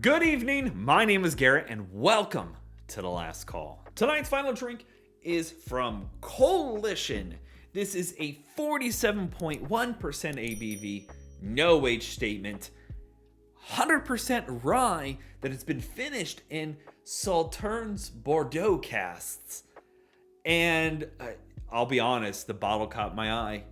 Good evening, my name is Garrett, and welcome to The Last Call. Tonight's final drink is from Coalition. This is a 47.1% ABV, no age statement, 100% rye that has been finished in Sauternes Bordeaux casks. And I'll be honest, the bottle caught my eye.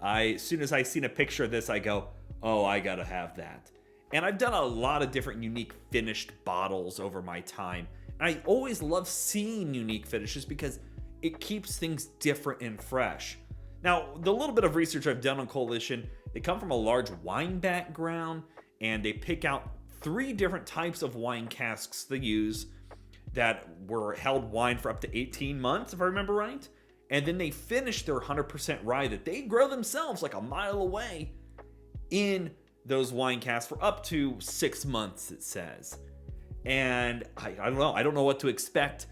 As soon as I seen a picture of this, I go, oh, I gotta have that. And I've done a lot of different unique finished bottles over my time. And I always love seeing unique finishes because it keeps things different and fresh. Now, the little bit of research I've done on Coalition, they come from a large wine background, and they pick out 3 different types of wine casks they use that were held wine for up to 18 months, if I remember right. And then they finish their 100% rye that they grow themselves like a mile away in those wine casks for up to 6 months, it says. And I don't know what to expect,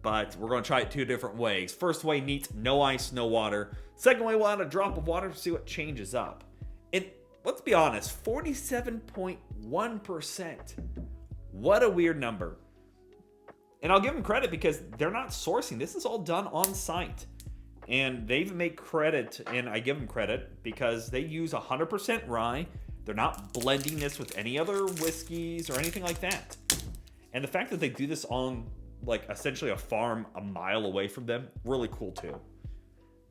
but we're going to try it 2 different ways. First way, neat, no ice, no water. Second way, we'll add a drop of water to see what changes up. And let's be honest, 47.1%. What a weird number. And I'll give them credit because they're not sourcing. This is all done on site. And they even make credit, and I give them credit, because they use 100% rye. They're not blending this with any other whiskeys or anything like that. And the fact that they do this on, like, essentially a farm a mile away from them, really cool too.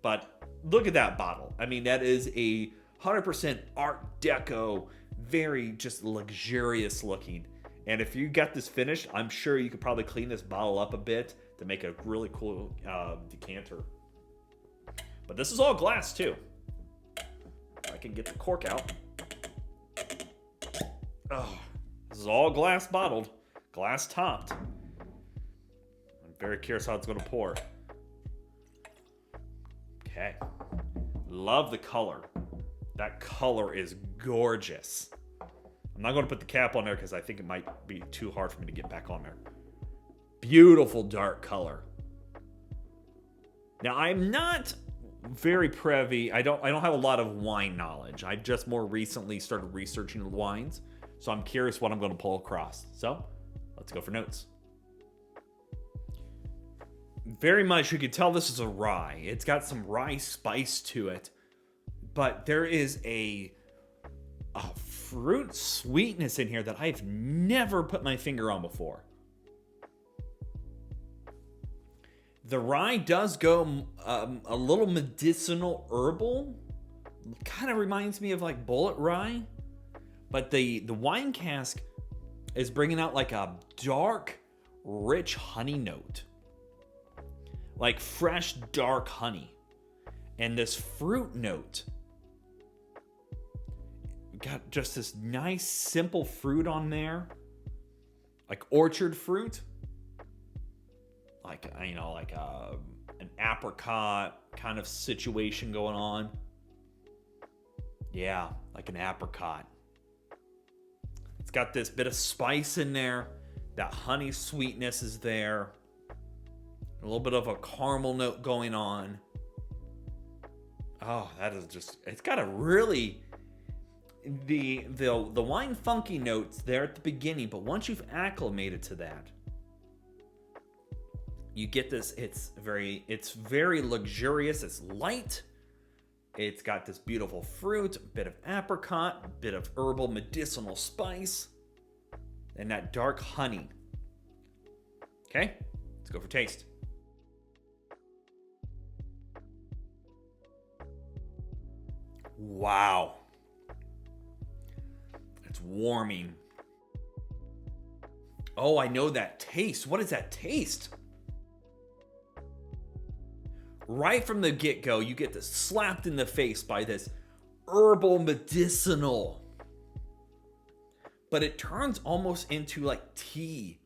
But look at that bottle. I mean, that is a 100% Art Deco, very just luxurious looking. And if you got this finished, I'm sure you could probably clean this bottle up a bit to make a really cool decanter. But this is all glass too. I can get the cork out. Oh, this is all glass bottled, glass topped. I'm very curious how it's going to pour. Okay. Love the color. That color is gorgeous. I'm not going to put the cap on there because I think it might be too hard for me to get back on there. Beautiful dark color. Now, I'm not very privy. I don't have a lot of wine knowledge. I just more recently started researching wines. So I'm curious what I'm going to pull across. So let's go for notes. Very much, you can tell this is a rye. It's got some rye spice to it. But there is a fruit sweetness in here that I've never put my finger on before. The rye does go a little medicinal herbal. Kind of reminds me of like bullet rye. But the wine cask is bringing out like a dark, rich honey note. Like fresh, dark honey. And this fruit note. Got just this nice, simple fruit on there. Like orchard fruit. Like, you know, like an apricot kind of situation going on. Yeah, like an apricot. It's got this bit of spice in there. That honey sweetness is there. A little bit of a caramel note going on. Oh, that is just... It's got a really... The wine funky notes there at the beginning, but once you've acclimated to that, you get this. It's very luxurious. It's light. It's got this beautiful fruit, a bit of apricot, a bit of herbal medicinal spice, and that dark honey. Okay, let's go for taste. Wow. It's warming. Oh, I know that taste. What is that taste? Right from the get-go, you get this slapped in the face by this herbal medicinal. But it turns almost into like tea.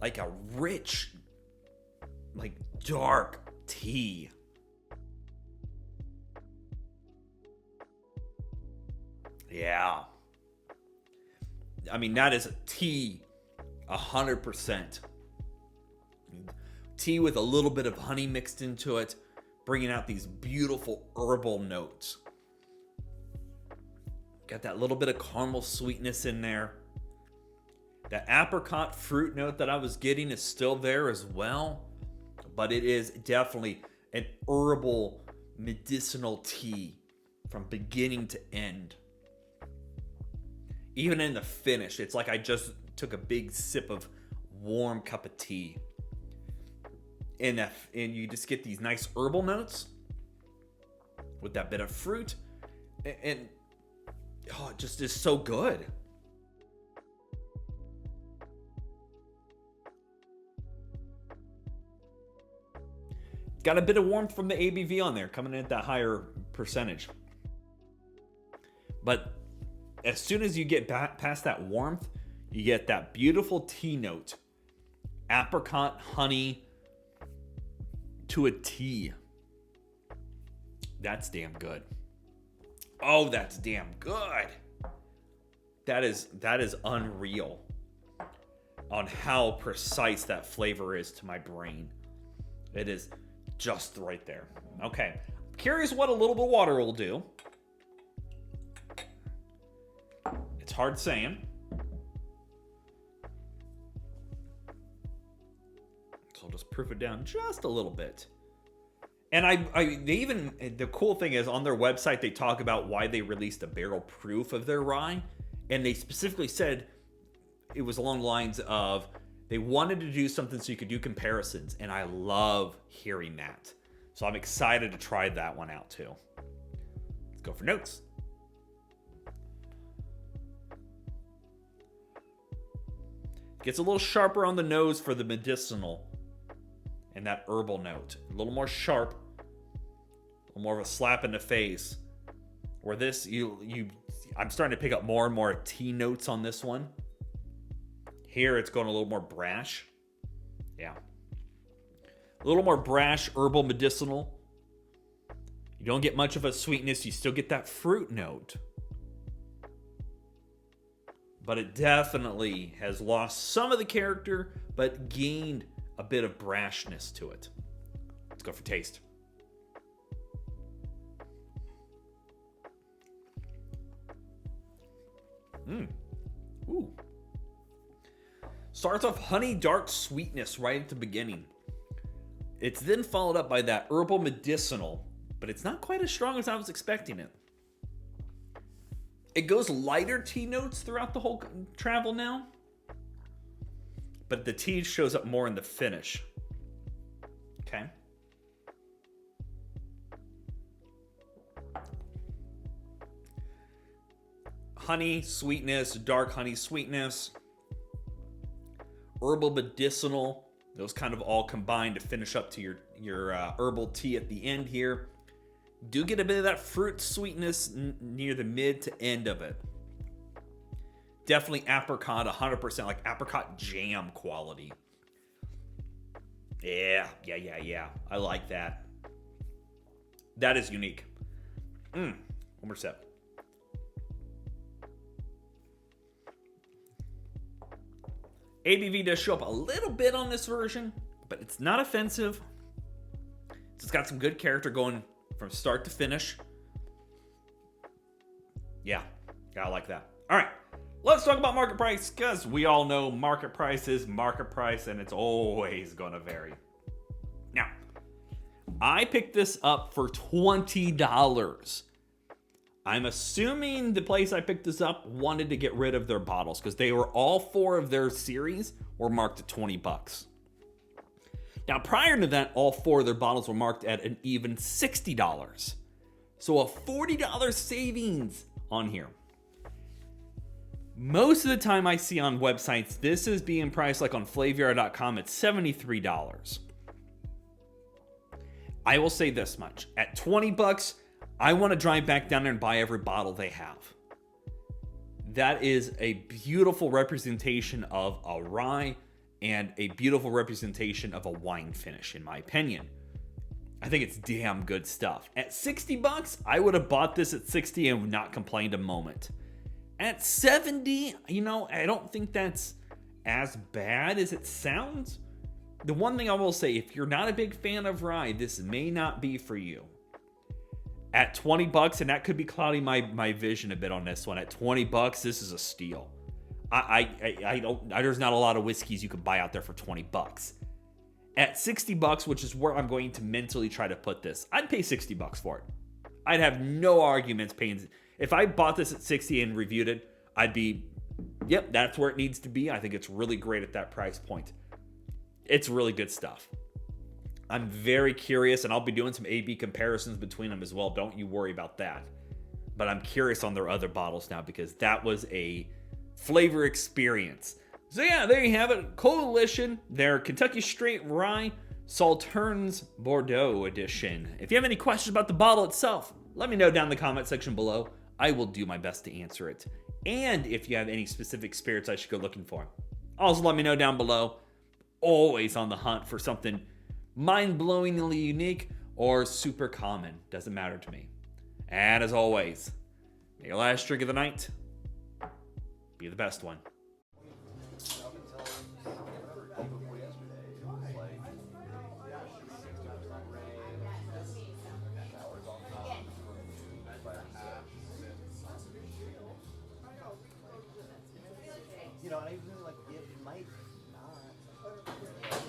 Like a rich, like dark tea. Yeah. I mean, that is a tea, 100%. Tea with a little bit of honey mixed into it, bringing out these beautiful herbal notes. Got that little bit of caramel sweetness in there. The apricot fruit note that I was getting is still there as well, but it is definitely an herbal medicinal tea from beginning to end. Even in the finish, it's like I just took a big sip of warm cup of tea. And you just get these nice herbal notes with that bit of fruit. And oh, it just is so good. Got a bit of warmth from the ABV on there, coming in at that higher percentage. But as soon as you get past that warmth, you get that beautiful tea note. Apricot honey to a tea. That's damn good. Oh, that's damn good. That is unreal on how precise that flavor is to my brain. It is just right there. Okay. Curious what a little bit of water will do. It's hard saying. So I'll just proof it down just a little bit. And the cool thing is on their website, they talk about why they released a barrel proof of their rye. And they specifically said it was along the lines of they wanted to do something so you could do comparisons. And I love hearing that. So I'm excited to try that one out too. Let's go for notes. Gets a little sharper on the nose for the medicinal and that herbal note. A little more sharp. A little more of a slap in the face. Where this, I'm starting to pick up more and more tea notes on this one. Here it's going a little more brash. Yeah. A little more brash, herbal, medicinal. You don't get much of a sweetness. You still get that fruit note. But it definitely has lost some of the character, but gained a bit of brashness to it. Let's go for taste. Ooh. Starts off honey dark sweetness right at the beginning. It's then followed up by that herbal medicinal, but it's not quite as strong as I was expecting it. It goes lighter tea notes throughout the whole travel now, but the tea shows up more in the finish. Okay. Honey sweetness, dark honey sweetness, herbal medicinal. Those kind of all combine to finish up to your herbal tea at the end here. Do get a bit of that fruit sweetness near the mid to end of it. Definitely apricot, 100%, like apricot jam quality. Yeah. I like that. That is unique. One more sip. ABV does show up a little bit on this version, but it's not offensive. It's got some good character going from start to finish. Yeah, I like that. All right, let's talk about market price, because we all know market price is market price, and it's always going to vary. Now, I picked this up for $20. I'm assuming the place I picked this up wanted to get rid of their bottles, because they were all 4 of their series were marked at $20. Now, prior to that, all 4 of their bottles were marked at an even $60. So a $40 savings on here. Most of the time I see on websites, this is being priced like on Flaviar.com at $73. I will say this much. At $20, I want to drive back down there and buy every bottle they have. That is a beautiful representation of a rye and a beautiful representation of a wine finish, in my opinion. I think it's damn good stuff. At $60, I would have bought this at $60 and would not complained a moment. At $70, I don't think that's as bad as it sounds. The one thing I will say, if you're not a big fan of rye, this may not be for you. At $20, and that could be clouding my vision a bit on this one. At $20, this is a steal. There's not a lot of whiskeys you can buy out there for $20. At $60, which is where I'm going to mentally try to put this, I'd pay $60 for it. I'd have no arguments paying. If I bought this at 60 and reviewed it, I'd be, yep, that's where it needs to be. I think it's really great at that price point. It's really good stuff. I'm very curious, and I'll be doing some A/B comparisons between them as well. Don't you worry about that. But I'm curious on their other bottles now because that was a flavor experience. So yeah, there you have it. Coalition, their Kentucky Straight Rye Sauternes Bordeaux edition. If you have any questions about the bottle itself, let me know down in the comment section below. I will do my best to answer it. And if you have any specific spirits I should go looking for, also let me know down below. Always on the hunt for something mind-blowingly unique or super common. Doesn't matter to me. And as always, may your last drink of the night be the best one. You know, and I even like it might not.